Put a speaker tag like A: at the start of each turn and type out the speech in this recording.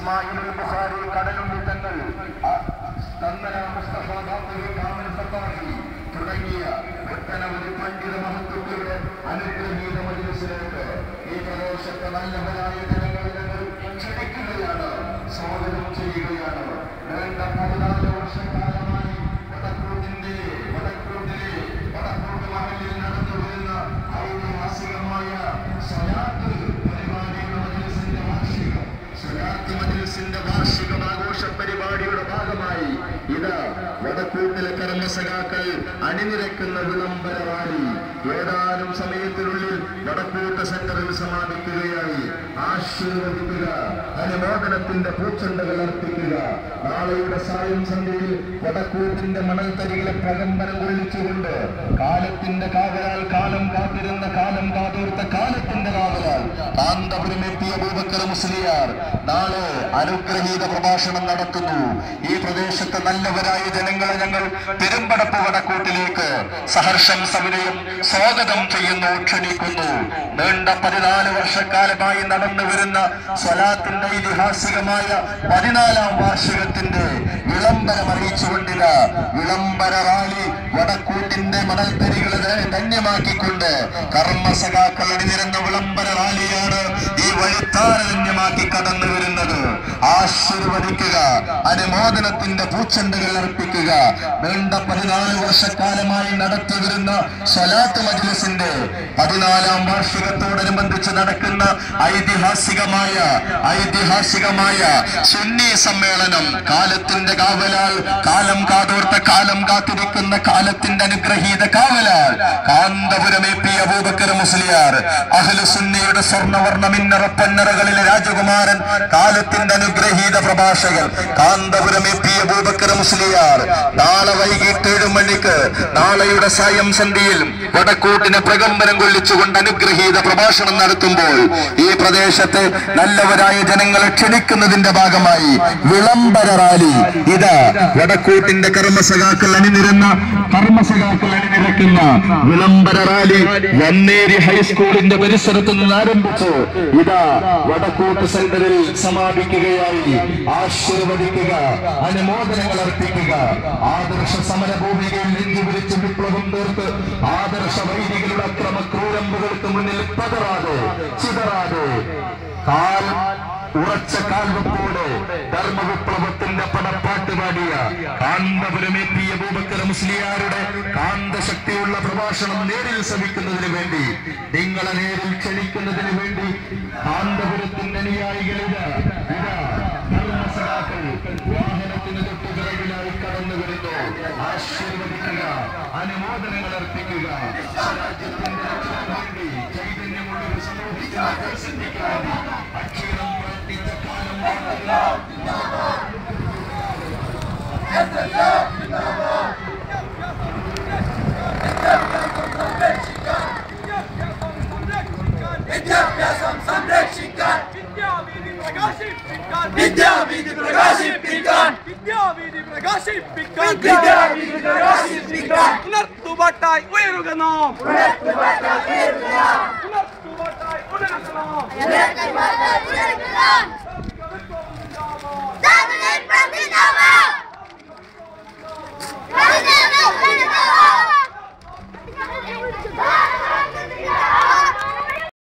A: ഇസ്മായിൽ ബുഖാരി കടലുണ്ടി തങ്ങൾ തന്നല മുസ്തഫ കാമിൽ സത്താഹി തുടങ്ങിയ ഒട്ടനവധി പണ്ഡിത മഹത്തുക്കളുടെ അനുഗ്രഹീത മജ്‌ലിസിലേക്ക് ഈ പ്രദേശത്തെ നല്ലവരായ ജനങ്ങളെ ഞങ്ങൾ ക്ഷണിക്കുകയാണ്, സ്വാഗതം ചെയ്യുകയാണ്. വേണ്ട 14 വർഷക്കാലമായി വടക്കൂട്ട് മഹലിൽ നടന്നു വരുന്ന ഐതിഹാസികമായ സ്വലാത്ത് പരിപാടിയുടെ മജ്‌ലിസിന്റെ വാർഷികമാഘോഷ പരിപാടിയുടെ ഭാഗമായി ഇത് വടക്കൂട്ടിലെ കർമ്മസഖാക്കൾ അണിനിരക്കുന്ന വിളംബര റാലി ഏതാനും സമയത്തിനുള്ളിൽ വടക്കൂട്ട് സെന്ററിൽ സമാപിക്കുകയായി. ആശീർവദിക്കുക, അനുമോദനത്തിന്റെ പൂച്ചെണ്ടകൾ അർപ്പിക്കുക. നാളെയുടെ സായം സന്ധ്യയിൽ വടക്കൂട്ടിന്റെ മണൽത്തരികളെ പ്രകമ്പനം കൊള്ളിച്ചുകൊണ്ട് കാലത്തിന്റെ കാവലാൽ കാലം കാത്തിരുന്ന കാലം കാതോർത്ത കാലത്തിന്റെ കാവലാൽ കാന്തപുരം എത്തി അബൂബക്കർ മുസ്ലിയാർ നാളെ അനുഗ്രഹീത പ്രഭാഷണം നടത്തുന്നു. ഈ പ്രദേശത്തെ നല്ലവരായ ജനങ്ങളെ ഞങ്ങൾ പെരുമ്പടപ്പ് വടക്കൂട്ടിലേക്ക് സഹർഷം സവിനയം സ്വാഗതം ചെയ്യുന്നു, ക്ഷണിക്കുന്നു. നീണ്ട 14 വർഷക്കാലമായി നടന്നു വരുന്ന സ്വലാത്തിന്റെ ഐതിഹാസികമായ 14ാം വാർഷികത്തിന്റെ വിളംബരം അറിയിച്ചുകൊണ്ടില്ല വിളംബര റാലി വടക്കൂട്ടിന്റെ മണൽത്തരികളെ ധന്യമാക്കിക്കൊണ്ട് കർമ്മസഖാക്കൾ അണിനിരന്ന വിളംബര റാലിയാണ് ഈ വഴിത്താര ധന്യമാക്കി കടന്നു വരുന്നത്. ആശീർവദിക്കുക, അനുമോദനത്തിന്റെ പൂച്ചെണ്ടുകൾ അർപ്പിക്കുക. നീണ്ട 14 വർഷക്കാലമായി നടത്തി വരുന്ന സ്വലാത്ത് മജ്‌ലിസിന്റെ 14ാം വാർഷികത്തോടനുബന്ധിച്ച് നടക്കുന്ന ഐതിഹാസികമായ സുന്നി സമ്മേളനം കാലത്തിന്റെ കാവലാൽ കാലം കാതോർത്ത കാലം കാത്തിരിക്കുന്ന കാലത്തിന്റെ അനുഗ്രഹീത കാവലാൽ കാന്തപുരം എ പി അബൂബക്കർ മുസ്ലിയാർ അഹ്ലു സുന്നയുടെ സ്വർണ്ണവർണ്ണ മിന്നറ പൊന്നറകളിലെ രാജകുമാരൻ കാലത്തിന്റെ അനുഗ്രഹീത പ്രഭാഷകൻ കാന്തപുരം എ പി അബൂബക്കർ മുസ്ലിയാർ നാളെ വൈകിട്ട് 7 മണിക്ക് നാളെയുടെ സായം സന്ധ്യയിൽ വടക്കൂട്ടിനെ പ്രകമ്പനം കൊള്ളിച്ചുകൊണ്ട് അനുഗ്രഹീത പ്രഭാഷണം നടത്തുമ്പോൾ ഈ പ്രദേശത്തെ നല്ലവരായ ജനങ്ങളെ ക്ഷണിക്കുന്നതിന്റെ ഭാഗമായി വിളംബര റാലി ഇത് വടക്കൂട്ടിന്റെ കർമ്മസഖാക്കൾ അണിനിരക്കുന്ന വിളംബര റാലി വന്നേരി ഹൈസ്കൂളിന്റെ പരിസരത്ത് നിന്ന് ആരംഭിച്ചു ഇതാ വടക്കൂട്ട് സെന്ററിൽ സമാപിക്കുകയായി. ആശീർവദിക്കുക, അനുമോദനങ്ങൾ അർപ്പിക്കുക. ആദർശ സമരഭൂമികയിൽ നെഞ്ചുപിടിച്ച് വിപ്ലവം തീർത്ത് ആദർശ വൈദികളുടെ അക്രമക്രൂരമ്പുകൾക്ക് മുന്നിൽ പതറാതെ ചിതറാതെ ഉറച്ച കാൽവപ്പോടെ ധർമ്മവിപ്ലവത്തിന്റെ പടപ്പാട്ട് പാടിയ കാന്തപുരം എ പി അബൂബക്കർ മുസ്ലിയാരുടെ കാന്തശക്തിയുള്ള പ്രഭാഷണം നേരിൽ ശ്രമിക്കുന്നതിന് വേണ്ടി, നിങ്ങളെ നേരിൽ ക്ഷണിക്കുന്നതിന് വേണ്ടി കാന്തപുരത്തിന്റെ അനുയായികളിത് ധർമ്മസഖാക്കൾ വാഹനത്തിന് തൊട്ടുപിറകിലായി കടന്നു വരുന്നു. ആശീർവദിക്കുക, അനുമോദനങ്ങൾ അർപ്പിക്കുക. രാജ്യത്തിന്റെ വേണ്ടി ചൈതന്യമുള്ള ഒരു സമൂഹത്തിന് വികസിപ്പിക്കാൻ അക്ഷരം പ്രവർത്തിച്ച കാലം
B: വിദ്യാഭ്യാസം സംരക്ഷിക്കാൻ വിദ്യാവീഥി പ്രകാശിപ്പിക്കാൻ ഉണർത്തുപാട്ടായി ഉയരുക നാം, ഉണർത്തുപാട്ടായി ഉണരുക നാം.